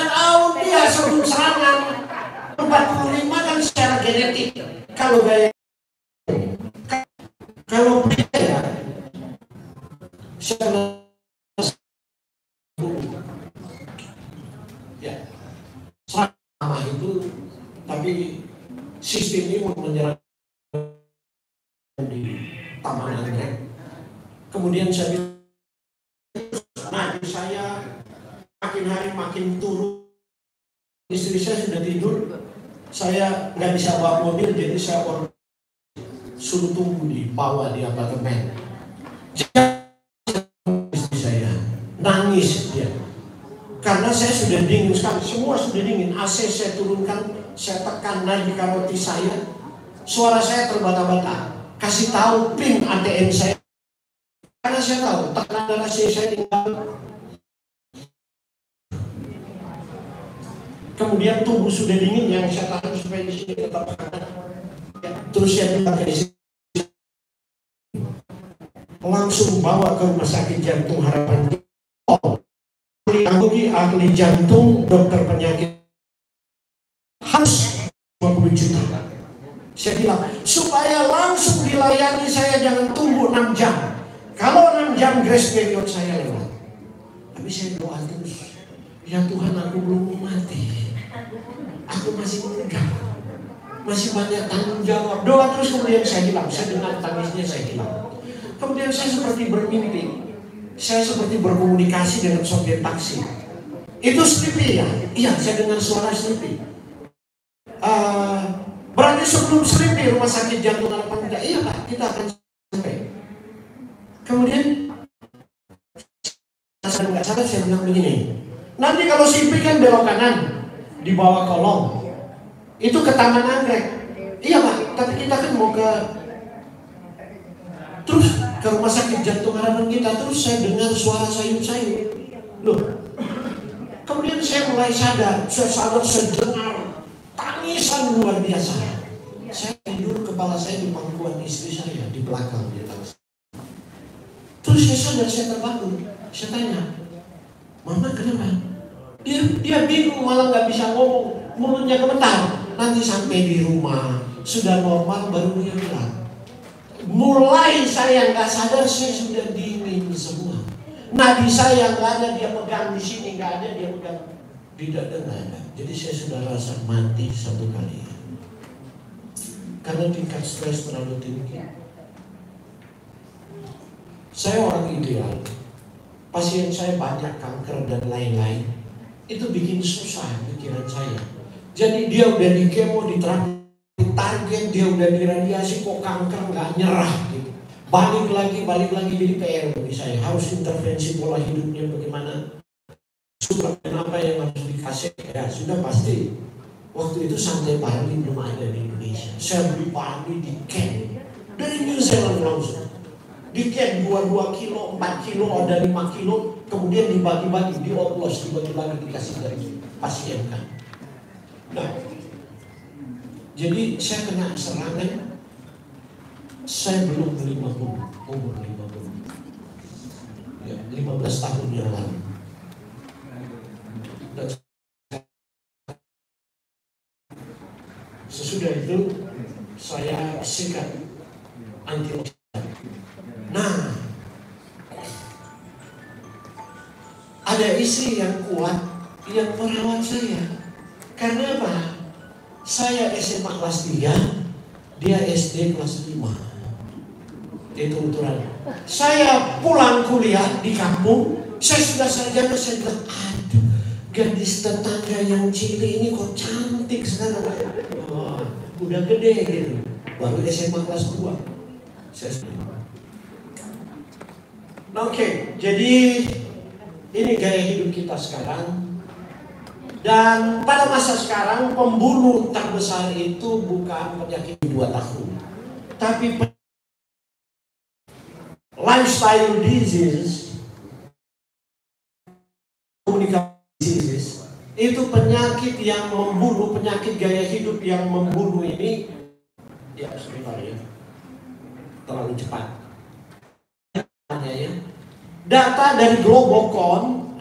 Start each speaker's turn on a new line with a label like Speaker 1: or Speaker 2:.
Speaker 1: tahun dia sebelum serangan. 45 kan secara genetik. Kalau gaya, kalau pria secara ya sama itu, tapi sistem ini menyerang di Taman Anggrek. Kemudian saya bilang, nah saya makin hari makin turun. Istri saya sudah tidur, saya nggak bisa bawa mobil, jadi saya suruh tunggu di bawah di apartemen. Istri saya nangis dia, karena saya sudah dingin sekali, semua sudah dingin. AC saya turunkan, saya tekan naik di karoti saya, suara saya terbata-bata. Kasih tahu pin ATM saya, karena saya tahu tekanan darah saya tinggal. Kemudian tubuh sudah dingin, yang saya tahan supaya di sini tetap hangat. Terus saya bilang ke istri, langsung bawa ke rumah sakit jantung Harapan. Ahli jantung, dokter penyakit, harus 50 juta. Saya bilang, supaya langsung dilayani saya, jangan tunggu 6 jam. Kalau 6 jam grace period saya lewat. Tapi saya doa terus, ya Tuhan, aku belum mati. Aku masih muda, masih banyak tanggung jawab. Doa terus, kemudian saya hilang. Saya dengar tangisnya, saya hilang. Kemudian saya seperti bermimpi. Saya seperti berkomunikasi dengan sopir taksi. Itu Sleepy ya? Iya, saya dengar suara Sleepy. Berarti sebelum Sleepy rumah sakit jantung Harapan tidak? Iya Pak, kita akan sampai. Kemudian saya nggak salah, saya bilang begini. Nanti kalau Sleepy kan belok kanan, di bawah kolong itu ke Taman Anggrek. Iya Pak, tapi kita kan mau ke rumah sakit jantung Harapan kita. Terus saya dengar suara sayup-sayup. Loh, kemudian saya mulai sadar, saya dengar tangisan luar biasa. Saya tidur, kepala saya di pangkuan istri saya di belakang di atas. Terus saya sadar, saya terbangun. Saya tanya, Mama kenapa? Dia bingung, malah nggak bisa ngomong, mulutnya gemetar. Nanti sampai di rumah sudah normal baru dia bilang. Mulai saya nggak sadar, saya sudah dingin semua. Nadi saya nggak ada, dia pegang di sini, nggak ada, dia pegang di dada, nggak ada. Jadi saya sudah rasa mati satu kali. Karena tingkat stres terlalu tinggi. Saya orang ideal, pasien saya banyak kanker dan lain-lain. Itu bikin susah pikiran saya. Jadi dia udah di kemo, diterapi target, dia udah diradiasi, kok kanker nggak nyerah gitu. Balik lagi jadi PR bagi saya. Harus intervensi pola hidupnya bagaimana, suplemen apa yang harus dikasih. Ya sudah pasti. Waktu itu santai Bali belum ada di Indonesia. Saya beli Bali di can dari New Zealand langsung. Di can 22 kilo, 4 kilo, ada 5 kilo, kemudian dibagi-bagi, dioplos, dibagi-bagi, dikasih dari pasien kan. Nah, jadi saya kena serangan, saya belum 50, umur 50. Ya, 15 tahun yang lalu. Dan sesudah itu, saya sikat antioksidan. Nah, ada istri yang kuat yang merawat saya. Karena apa? Saya SMA kelas 3, dia SD kelas 5. Itu ukurannya. Saya pulang kuliah di kampung, saya sudah sarjana, saya bilang, aduh, gadis tetangga yang Cili ini kok cantik sekarang. Oh, udah gede gitu. Baru SMA kelas 2. Oke, jadi ini gaya hidup kita sekarang. Dan pada masa sekarang pembunuh terbesar itu bukan penyakit 2 tahun, tapi lifestyle disease, communicable disease, itu penyakit yang membunuh, penyakit gaya hidup yang membunuh ini. Ya sebentar ya, terlalu cepat. Data dari Globocon